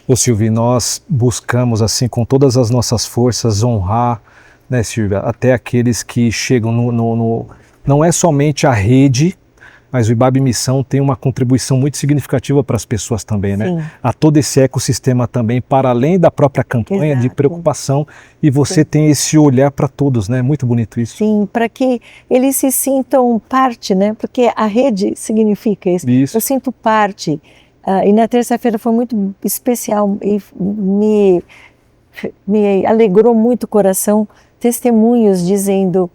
A: Ô Silvia, nós buscamos, assim, com todas as nossas forças, honrar, né, Silvia, até aqueles que chegam não é somente a rede, mas o IBAB Missão tem uma contribuição muito significativa para as pessoas também, né?
B: Sim.
A: A todo esse ecossistema também, para além da própria campanha de preocupação, e você tem esse olhar para todos, né? Muito bonito isso.
B: Sim, para que eles se sintam parte, né? Porque a rede significa isso. Eu sinto parte. E na terça-feira foi muito especial e me me alegrou muito o coração testemunhos dizendo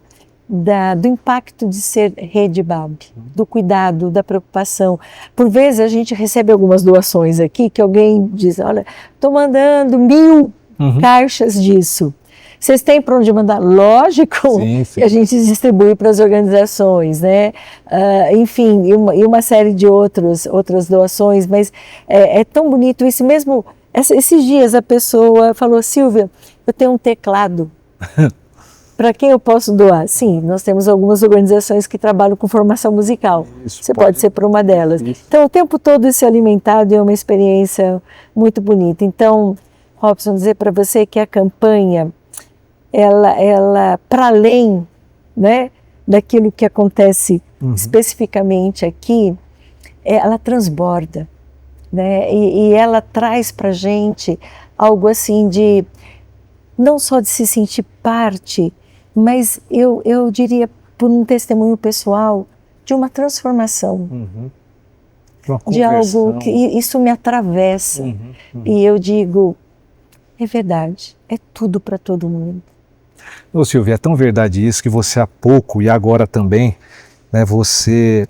B: do impacto de ser rede IBAB, do cuidado, da preocupação. Por vezes a gente recebe algumas doações aqui que alguém diz, olha, estou mandando 1000 caixas disso. Vocês têm para onde mandar? Lógico,
A: sim.
B: que a gente distribui para as organizações, né? Enfim, e uma série de outras doações, mas é tão bonito isso mesmo. Esses dias a pessoa falou, Silvia, eu tenho um teclado. Para quem eu posso doar? Sim, nós temos algumas organizações que trabalham com formação musical.
A: Isso,
B: você pode ser por uma delas.
A: Isso.
B: Então, o tempo todo ser alimentado é uma experiência muito bonita. Então, Robson, dizer para você que a campanha, ela para além, né, daquilo que acontece especificamente aqui, ela transborda, né, e ela traz para a gente algo assim de, não só de se sentir parte, mas eu diria, por um testemunho pessoal, de uma transformação, de algo que isso me atravessa. E eu digo, é verdade, é tudo para todo mundo.
A: Ô Silvia, é tão verdade isso que você há pouco e agora também, né, você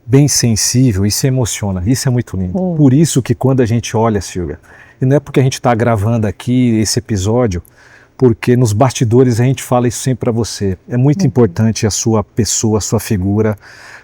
A: bem sensível e se emociona, isso é muito lindo. Por isso que quando a gente olha, Silvia, e não é porque a gente está gravando aqui esse episódio, porque nos bastidores a gente fala isso sempre para você. É muito importante a sua pessoa, a sua figura,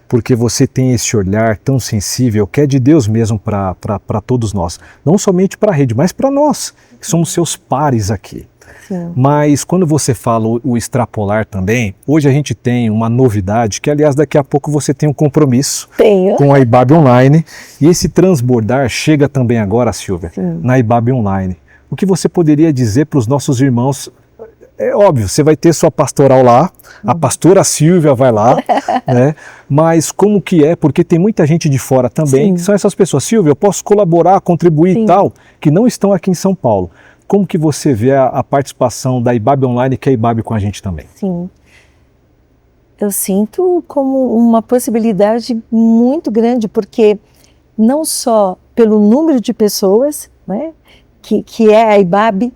A: porque você tem esse olhar tão sensível que é de Deus mesmo para todos nós. Não somente para a rede, mas para nós, que somos seus pares aqui. Sim. Mas quando você fala o extrapolar também, hoje a gente tem uma novidade, que aliás daqui a pouco você tem um compromisso com a IBAB Online, e esse transbordar chega também agora, Silvia, na IBAB Online. O que você poderia dizer para os nossos irmãos? É óbvio, você vai ter sua pastoral lá, a pastora Silvia vai lá, né? Mas como que é? Porque tem muita gente de fora também, que são essas pessoas. Silvia, eu posso colaborar, contribuir e tal, que não estão aqui em São Paulo. Como que você vê a participação da IBAB Online, que é a IBAB com a gente também?
B: Sim, eu sinto como uma possibilidade muito grande, porque não só pelo número de pessoas, né? Que é a IBAB,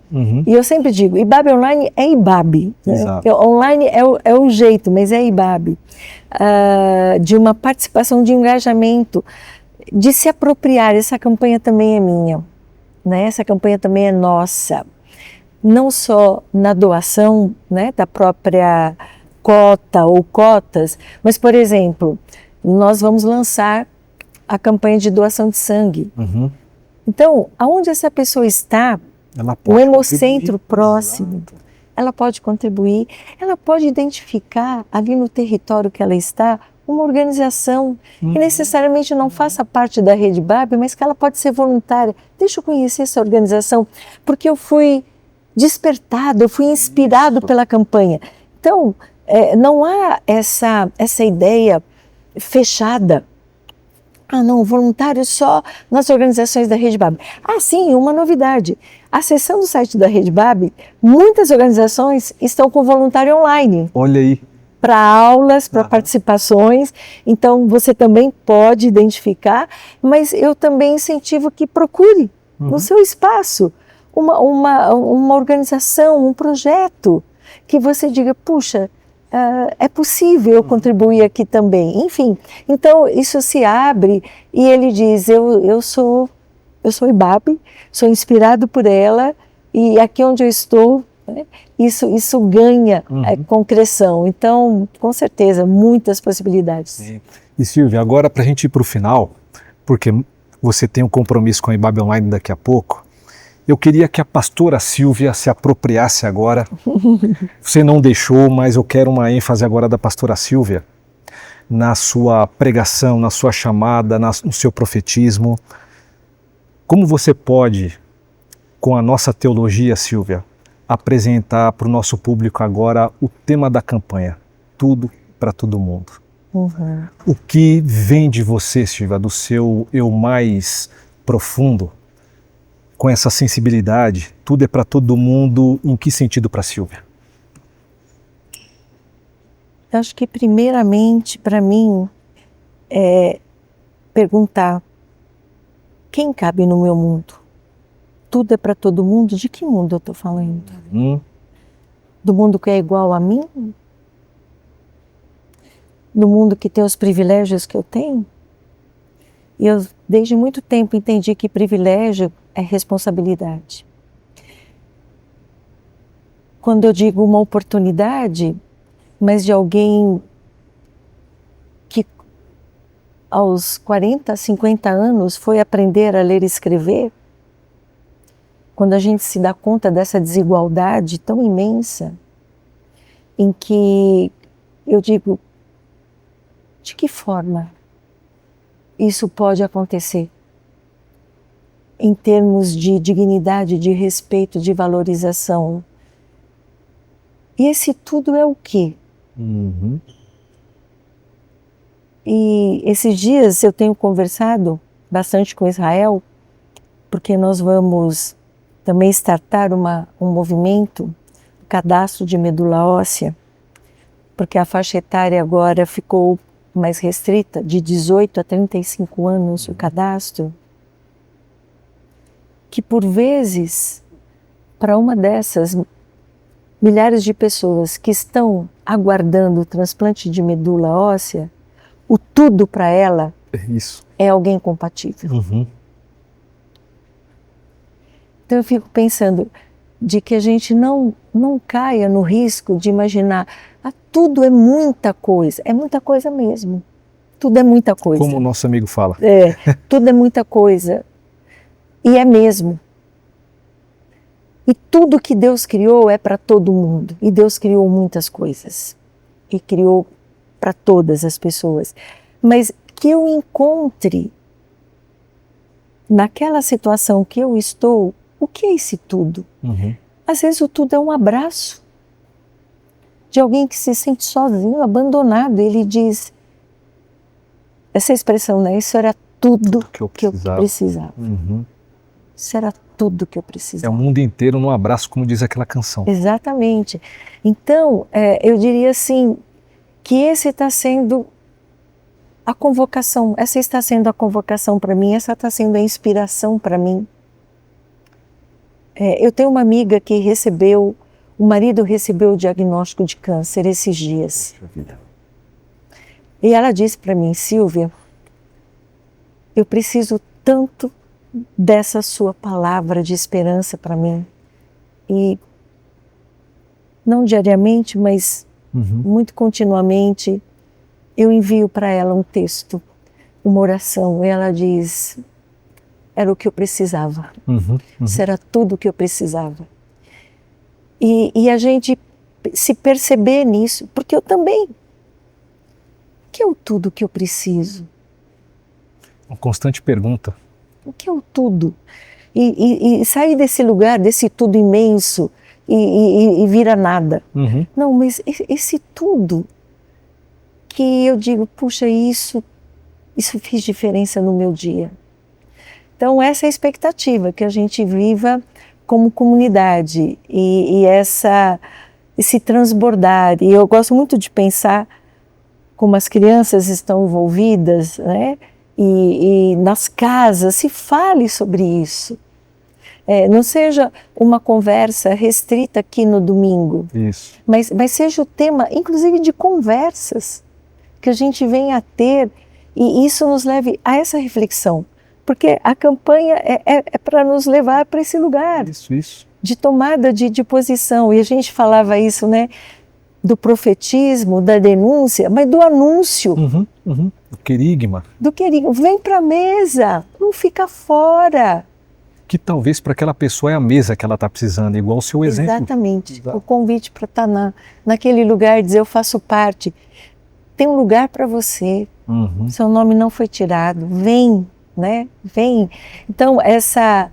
B: e eu sempre digo, IBAB Online é IBAB, né? Online é o jeito, mas é IBAB, de uma participação, de engajamento, de se apropriar. Essa campanha também é minha, né? Essa campanha também é nossa, não só na doação, né, da própria cota ou cotas, mas, por exemplo, nós vamos lançar a campanha de doação de sangue. Então, aonde essa pessoa está, o Hemocentro próximo, ela pode contribuir, ela pode identificar ali no território que ela está uma organização que necessariamente não faça parte da Rede IBAB, mas que ela pode ser voluntária. Deixa eu conhecer essa organização, porque eu fui despertado, eu fui inspirado pela campanha. Então, não há essa ideia fechada. Ah, não, voluntário só nas organizações da Rede IBAB. Ah, sim, uma novidade. Acessando o site da Rede IBAB, muitas organizações estão com voluntário online.
A: Olha aí.
B: Para aulas, para participações. Então, você também pode identificar, mas eu também incentivo que procure no seu espaço uma organização, um projeto, que você diga, puxa, é possível eu contribuir aqui também. Enfim, então isso se abre e ele diz, eu sou IBAB, sou inspirado por ela e aqui onde eu estou, né, isso ganha concreção. Então, com certeza, muitas possibilidades.
A: Sim. E Silvia, agora para a gente ir para o final, porque você tem um compromisso com a IBAB Online daqui a pouco, eu queria que a pastora Silvia se apropriasse agora. Você não deixou, mas eu quero uma ênfase agora da pastora Silvia na sua pregação, na sua chamada, no seu profetismo. Como você pode, com a nossa teologia, Silvia, apresentar para o nosso público agora o tema da campanha, tudo para todo mundo? O que vem de você, Silvia, do seu eu mais profundo, com essa sensibilidade, tudo é para todo mundo, em que sentido para a Silvia?
B: Eu acho que primeiramente para mim é perguntar quem cabe no meu mundo? tudo é para todo mundo, de que mundo eu estou falando?
A: Hum.
B: Do mundo que é igual a mim? Do mundo que tem os privilégios que eu tenho? E eu, desde muito tempo, entendi que privilégio é responsabilidade. Quando eu digo uma oportunidade, mas de alguém que aos 40, 50 anos foi aprender a ler e escrever, quando a gente se dá conta dessa desigualdade tão imensa, em que eu digo, de que forma isso pode acontecer? Em termos de dignidade, de respeito, de valorização. E esse tudo é o quê?
A: Uhum.
B: E esses dias eu tenho conversado bastante com Israel, porque nós vamos também startar um movimento, cadastro de medula óssea, porque a faixa etária agora ficou mais restrita, de 18 a 35 anos o cadastro, que por vezes, para uma dessas milhares de pessoas que estão aguardando o transplante de medula óssea, o tudo para ela
A: Isso.
B: é alguém compatível.
A: Uhum.
B: Então eu fico pensando de que a gente não caia no risco de imaginar, tudo é muita coisa mesmo. Tudo é muita coisa.
A: Como o nosso amigo fala.
B: Tudo é muita coisa. E é mesmo. E tudo que Deus criou é para todo mundo. E Deus criou muitas coisas. E criou para todas as pessoas. Mas que eu encontre, naquela situação que eu estou, o que é esse tudo?
A: Uhum.
B: Às vezes o tudo é um abraço de alguém que se sente sozinho, abandonado. Ele diz, essa expressão, né? Isso era tudo que eu precisava.
A: Uhum.
B: Isso era tudo que eu precisava.
A: É o mundo inteiro num abraço, como diz aquela canção.
B: Exatamente. Então, eu diria assim, que esse está sendo a convocação, essa está sendo a convocação para mim, essa está sendo a inspiração para mim. Eu tenho uma amiga que o marido recebeu o diagnóstico de câncer esses dias. E ela disse para mim, Silvia, eu preciso tanto dessa sua palavra de esperança para mim. E não diariamente, mas muito continuamente, eu envio para ela um texto, uma oração, e ela diz, era o que eu precisava. Isso era tudo o que eu precisava. E a gente se perceber nisso, porque eu também. O que é o tudo que eu preciso?
A: Uma constante pergunta.
B: O que é o tudo? E sair desse lugar, desse tudo imenso, e vira nada. Não, mas esse tudo que eu digo, puxa, isso fez diferença no meu dia. Então essa é a expectativa, que a gente viva como comunidade e esse transbordar. E eu gosto muito de pensar como as crianças estão envolvidas, né? E nas casas se fale sobre isso. Não seja uma conversa restrita aqui no domingo,
A: isso.
B: Mas seja o tema, inclusive, de conversas que a gente venha a ter, e isso nos leve a essa reflexão. Porque a campanha é para nos levar para esse lugar
A: isso.
B: De tomada de posição. E a gente falava isso, né? Do profetismo, da denúncia, mas do anúncio.
A: Do querigma.
B: Do querigma. Vem para a mesa, não fica fora.
A: Que talvez para aquela pessoa é a mesa que ela está precisando, igual o seu exemplo.
B: Exatamente. O convite para estar naquele lugar e dizer, eu faço parte. Tem um lugar para você. Seu nome não foi tirado. Vem, né? Vem. Então, essa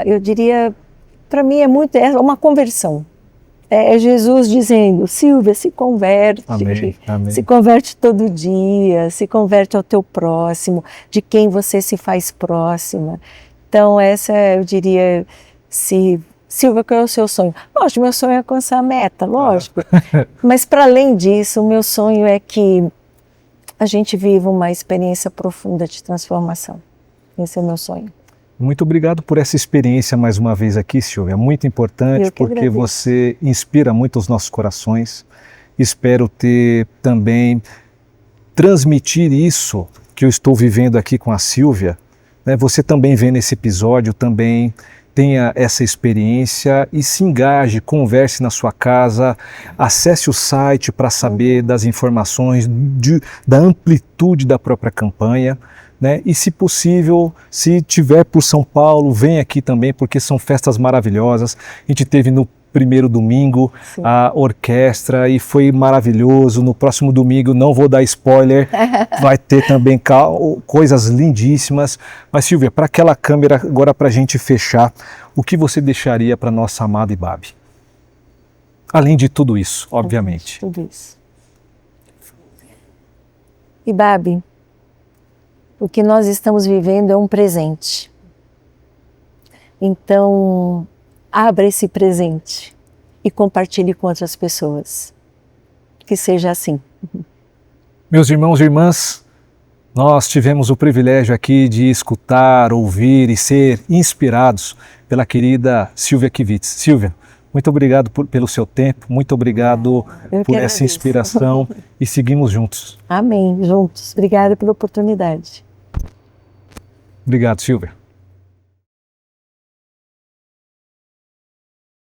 B: eu diria, para mim é uma conversão. É Jesus dizendo, Silvia, se converte.
A: Amém.
B: Se converte todo dia, se converte ao teu próximo, de quem você se faz próxima. Então essa, eu diria, Silvia, qual é o seu sonho? Lógico, meu sonho é alcançar a meta, lógico. Mas para além disso, o meu sonho é que a gente viva uma experiência profunda de transformação. Esse é o meu sonho.
A: Muito obrigado por essa experiência mais uma vez aqui, Silvia. Muito importante porque
B: agradeço.
A: você inspira muito os nossos corações. Espero ter também transmitir isso que eu estou vivendo aqui com a Silvia. Né? Você também vê nesse episódio, também tenha essa experiência e se engaje, converse na sua casa, acesse o site para saber das informações, da amplitude da própria campanha. Né? E se possível, se tiver por São Paulo, vem aqui também, porque são festas maravilhosas. A gente teve no primeiro domingo a orquestra e foi maravilhoso. No próximo domingo, não vou dar spoiler, vai ter também coisas lindíssimas. Mas Silvia, para aquela câmera, agora para a gente fechar, o que você deixaria para nossa amada Ibabe? Além de tudo isso, obviamente.
B: Tudo isso. Ibabe, o que nós estamos vivendo é um presente. Então, abra esse presente e compartilhe com outras pessoas. Que seja assim.
A: Meus irmãos e irmãs, nós tivemos o privilégio aqui de escutar, ouvir e ser inspirados pela querida Silvia Kivitz. Silvia, muito obrigado pelo seu tempo, muito obrigado por essa inspiração e seguimos juntos.
B: Amém, juntos. Obrigada pela oportunidade.
A: Obrigado, Silvia.